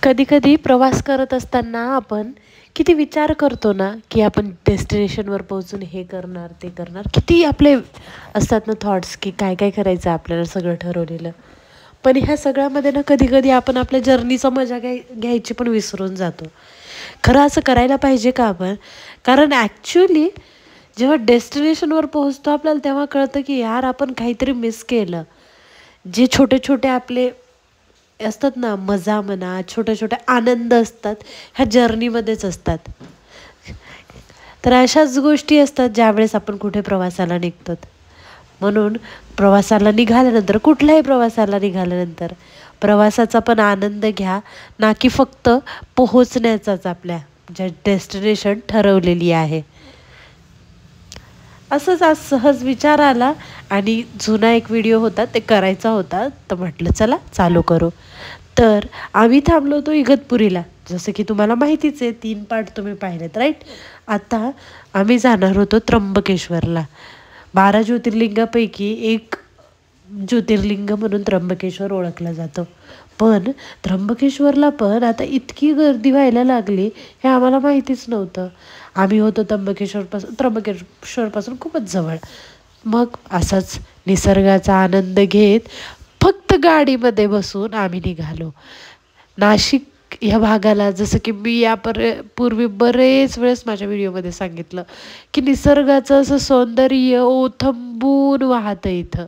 कधी कधी प्रवास करत असताना आपण किती विचार करतो ना, की आपण डेस्टिनेशनवर पोहोचून हे करणार ते करणार, किती आपले असतात ना थॉट्स, की काय काय करायचं आपल्याला सगळं ठरवलेलं. पण ह्या सगळ्यामध्ये ना कधी कधी आपण आपल्या जर्नीचा मजा घ्यायची पण विसरून जातो. खरं असं करायला पाहिजे का आपण? कारण ॲक्च्युली जेव्हा डेस्टिनेशनवर पोहोचतो आपल्याला तेव्हा कळतं की यार आपण काहीतरी मिस केलं. जे छोटे छोटे आपले असतात ना, मजा म्हणा, छोटे छोटे आनंद असतात, ह्या जर्नीमध्येच असतात. तर अशाच गोष्टी असतात ज्यावेळेस आपण कुठे प्रवासाला निघतो. म्हणून प्रवासाला निघाल्यानंतर, कुठल्याही प्रवासाला निघाल्यानंतर प्रवासाचा पण आनंद घ्या, ना की फक्त पोहोचण्याचाच आपल्या ज्या डेस्टिनेशन ठरवलेली आहे. असंच आज सहज विचार आला आणि जुना एक व्हिडिओ होता ते करायचा होता, तर म्हटलं चला चालू करू. तर आम्ही थांबलो होतो इगतपुरीला, जसं की तुम्हाला माहितीच आहे, 3 पार्ट तुम्ही पाहिलेत राईट. आता आम्ही जाणार होतो त्र्यंबकेश्वरला. 12 ज्योतिर्लिंगापैकी एक ज्योतिर्लिंग म्हणून त्र्यंबकेश्वर ओळखलं जातं. पण त्र्यंबकेश्वरला पण आता इतकी गर्दी व्हायला लागली, हे आम्हाला माहितीच नव्हतं. आम्ही होतो त्र्यंबकेश्वरपासून खूपच जवळ. मग असाच निसर्गाचा आनंद घेत फक्त गाडीमध्ये बसून आम्ही निघालो. नाशिक ह्या भागाला, जसं की मी पूर्वी बरेच वेळेस माझ्या व्हिडिओमध्ये सांगितलं, की निसर्गाचं असं सौंदर्य ओथंबून वाहतं इथं.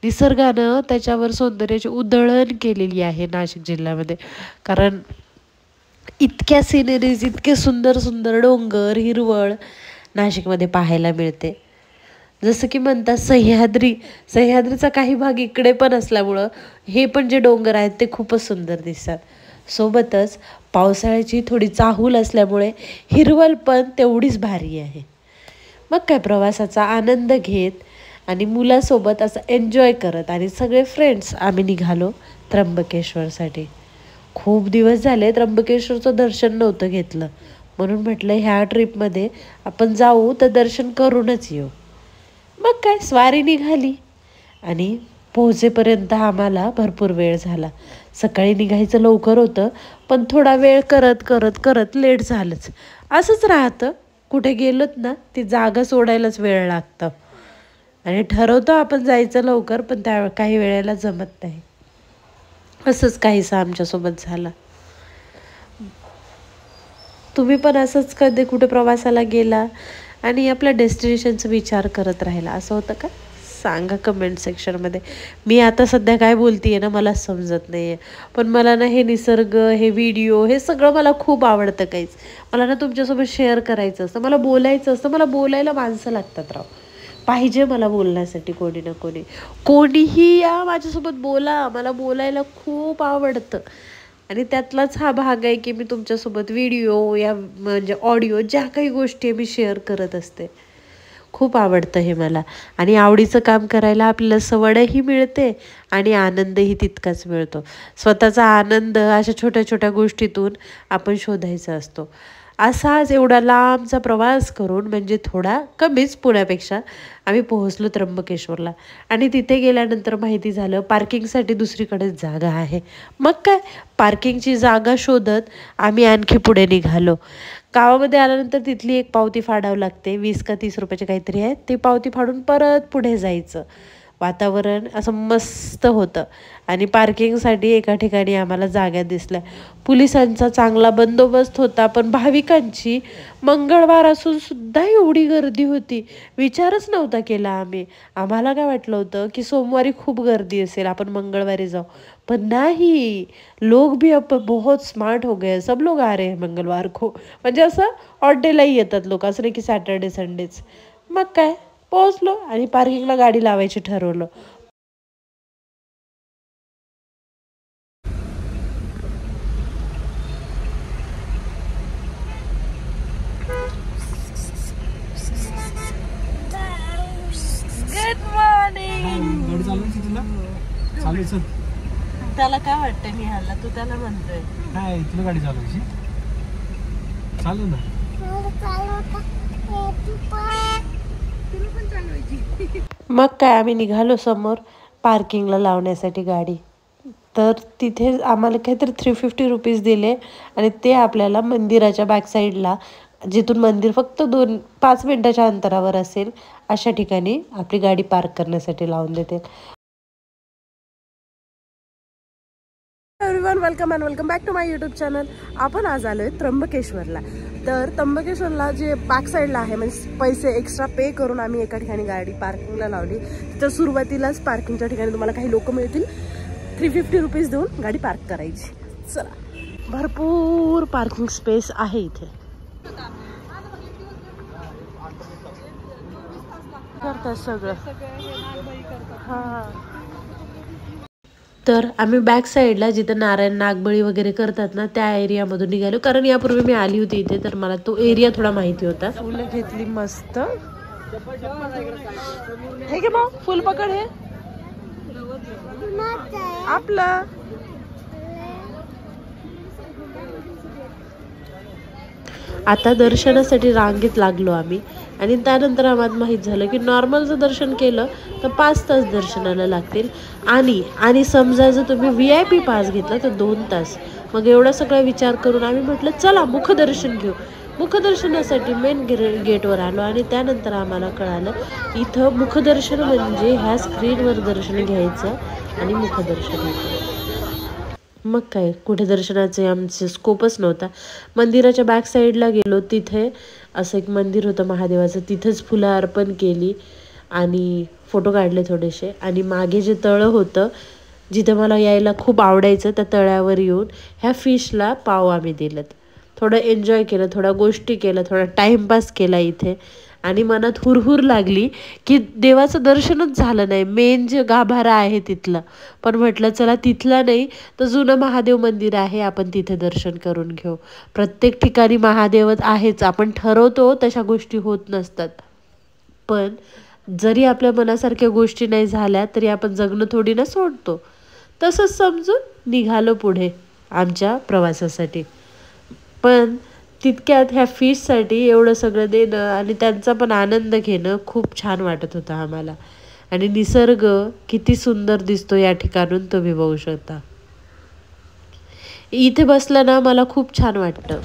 निसर्गानं त्याच्यावर सौंदर्याची उधळण केलेली आहे नाशिक जिल्ह्यामध्ये. कारण इतक्या सिनरीज, इतके सुंदर सुंदर डोंगर, हिरवळ नाशिकमध्ये पाहायला मिळते. जसं की म्हणतात सह्याद्रीचा काही भाग इकडे पण असल्यामुळं हे पण जे डोंगर आहेत ते खूपच सुंदर दिसतात. सोबतच पावसाळ्याची थोडी चाहूल असल्यामुळे हिरवळ पण तेवढीच भारी आहे. मग काय, प्रवासाचा आनंद घेत आणि मुलासोबत असं एन्जॉय करत आणि सगळे फ्रेंड्स आम्ही निघालो त्र्यंबकेश्वरसाठी. खूप दिवस झाले त्र्यंबकेश्वरचं दर्शन नव्हतं घेतलं, म्हणून म्हटलं ह्या ट्रिपमध्ये आपण जाऊ तर दर्शन करूनच येऊ. मग काय, स्वारी निघाली आणि पोहोचेपर्यंत आम्हाला भरपूर वेळ झाला. सकाळी निघायचं लवकर होतं, पण थोडा वेळ करत करत करत लेट झालंच. असंच राहतं, कुठे गेलोत ना ती जागा सोडायलाच वेळ लागतं. आणि ठरवतो आपण जायचं लवकर, पण त्या काही वेळेला जमत नाही. असंच काहीसं आमच्यासोबत झालं. तुम्ही पण असंच कधी कुठे प्रवासाला गेला आणि आपल्या डेस्टिनेशनचा विचार करत राहिला, असं होतं का? सांगा कमेंट सेक्शनमध्ये. मी आता सध्या काय बोलते ना मला समजत नाही आहे, पण मला ना हे निसर्ग, हे व्हिडिओ, हे सगळं मला खूप आवडतं. काहीच मला ना तुमच्यासोबत शेअर करायचं असतं, मला बोलायचं असतं. मला बोलायला माणसं लागतात राव, पाहिजे मला बोलण्यासाठी कोणी ना कोणीही या माझ्यासोबत बोला. मला बोलायला खूप आवडतं आणि त्यातलाच हा भाग आहे की मी तुमच्यासोबत व्हिडिओ या म्हणजे ऑडिओ, ज्या काही गोष्टी मी शेअर करत असते. खूप आवडतं हे मला. आणि आवडीचं काम करायला आपल्याला सवडही मिळते आणि आनंदही तितकाच मिळतो. स्वतःचा आनंद अशा छोट्या छोट्या गोष्टीतून आपण शोधायचा असतो. असाच एवढा लांबचा प्रवास करून, म्हणजे थोडा कमीच पुण्यापेक्षा, आम्ही पोहोचलो त्र्यंबकेश्वरला. आणि तिथे गेल्यानंतर माहिती झालं पार्किंगसाठी दुसरीकडेच जागा आहे. मग काय, पार्किंगची जागा शोधत आम्ही आणखी पुढे निघालो. गावामध्ये आल्यानंतर तिथली एक पावती फाडावं लागते, 20 का 30 रुपयाची काहीतरी आहे. ती पावती फाडून परत पुढे जायचं. वातावरण असं मस्त होतं आणि पार्किंगसाठी एका ठिकाणी आम्हाला जागा दिसल्या. पोलिसांचा चांगला बंदोबस्त होता, पण भाविकांची मंगळवार असून सुद्धा एवढी गर्दी होती, विचारच नव्हता केला आम्ही. आम्हाला काय वाटलं होतं की सोमवारी खूप गर्दी असेल, आपण मंगळवारी जाऊ. पण नाही, लोग भी अब बहुत स्मार्ट हो गए, सब लोग आ रहे हैं मंगळवार को. म्हणजे असं ऑड डेलाही येतात लोक, असं नाही की सॅटर्डे संडेच. मग काय, पोहोचलो आणि पार्किंगला गाडी लावायची ठरवलं. Good morning. गाडी चालवायची तुला? चालवायचं. त्याला काय वाटतं निहालला, तू त्याला म्हणतोय काय तुला गाडी चालवायची? चालू ना. मग काय, आम्ही निघालो समोर पार्किंगला लावण्यासाठी गाडी. तर तिथे आम्हाला काहीतरी 350 रुपीज दिले आणि ते आपल्याला मंदिराच्या बॅकसाईडला, जिथून मंदिर फक्त 5 मिनिटाच्या अंतरावर असेल अशा ठिकाणी आपली गाडी पार्क करण्यासाठी लावून देते. Everyone, welcome and welcome back to my YouTube channel. आपण आज आलोय त्र्यंबकेश्वरला. तर त्र्यंबकेश्वरला जे बॅक साईडला आहे, म्हणजे पैसे एक्स्ट्रा पे करून आम्ही एका ठिकाणी गाडी पार्किंगला लावली. तिथं सुरुवातीलाच पार्किंगच्या ठिकाणी तुम्हाला काही लोक मिळतील, 350 रुपीज देऊन गाडी पार्क करायची. चला, भरपूर पार्किंग स्पेस आहे इथे. करतात सगळं. हां, तर आम्ही बॅक साईडला जिथं नारायण नागबळी वगैरे करतात ना, त्या एरियामधून निघालो. कारण यापूर्वी मी आली होती इथे, तर मला तो एरिया थोडा माहिती होता. फुलं घेतली मस्त. हे घे मग, फुल पकड. हे आपलं. आता दर्शनासाठी रांगेत लागलो आम्ही. आणि त्यानंतर आम्हाला माहीत झालं की नॉर्मलचं दर्शन केलं तर 5 तास दर्शनाला लागतील. आणि समजा जर तुम्ही VIP पास घेतला तर 2 तास. मग एवढा सगळा विचार करून आम्ही म्हटलं चला मुखदर्शन घेऊ. मुखदर्शनासाठी मेन गेटवर आलो आणि त्यानंतर आम्हाला कळालं इथं मुखदर्शन म्हणजे ह्या स्क्रीनवर दर्शन घ्यायचं आणि मुखदर्शन घ्यायचं. मग काय, कुठे दर्शनाचे आमचे स्कोपच नव्हता. मंदिराच्या बॅक साईडला गेलो, तिथे असं एक मंदिर होतं महादेवाचं. तिथेच फुलं अर्पण केली आणि फोटो काढले थोडेसे. आणि मागे जे तळं होतं जिथं मला यायला खूप आवडायचं, त्या तळ्यावर येऊन ह्या फिशला पाव आम्ही दिलं. थोडं एन्जॉय केलं, थोड्या गोष्टी केल्या, थोडा टाईमपास केला इथे. आणि मनात हुरहुर लागली की देवाचं दर्शनच झालं नाही, मेन जे गाभारा आहे तिथलं. पण म्हटलं चला तिथलं नाही तर जुनं महादेव मंदिर आहे, आपण तिथे दर्शन करून घेऊ. प्रत्येक ठिकाणी महादेवच आहेच, आपण ठरवतो तशा गोष्टी होत नसतात. पण जरी आपल्या मनासारख्या गोष्टी नाही झाल्या तरी आपण जगणं थोडी ना सोडतो. तसंच समजून निघालो पुढे आमच्या प्रवासासाठी. पण तितक्यात ह्या फिशसाठी एवढं सगळं देणं आणि त्यांचा पण आनंद घेणं खूप छान वाटत होतं आम्हाला. आणि निसर्ग किती सुंदर दिसतो या ठिकाणून तुम्ही बघू शकता. इथे बसलं ना मला खूप छान वाटतं.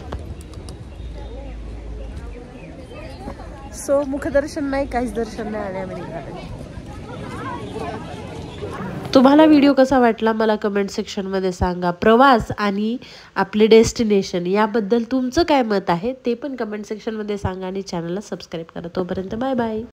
सो मुखदर्शन नाही, काहीच दर्शन नाही आणि आम्ही निघालो. तुम्हाला व्हिडिओ कसा वाटला मला कमेंट सेक्शनमध्ये सांगा. प्रवास आणि आपले डेस्टिनेशन याबद्दल तुमचं काय मत आहे ते पण कमेंट सेक्शनमध्ये सांगा आणि चॅनलला सबस्क्राईब करा. तोपर्यंत बाय बाय.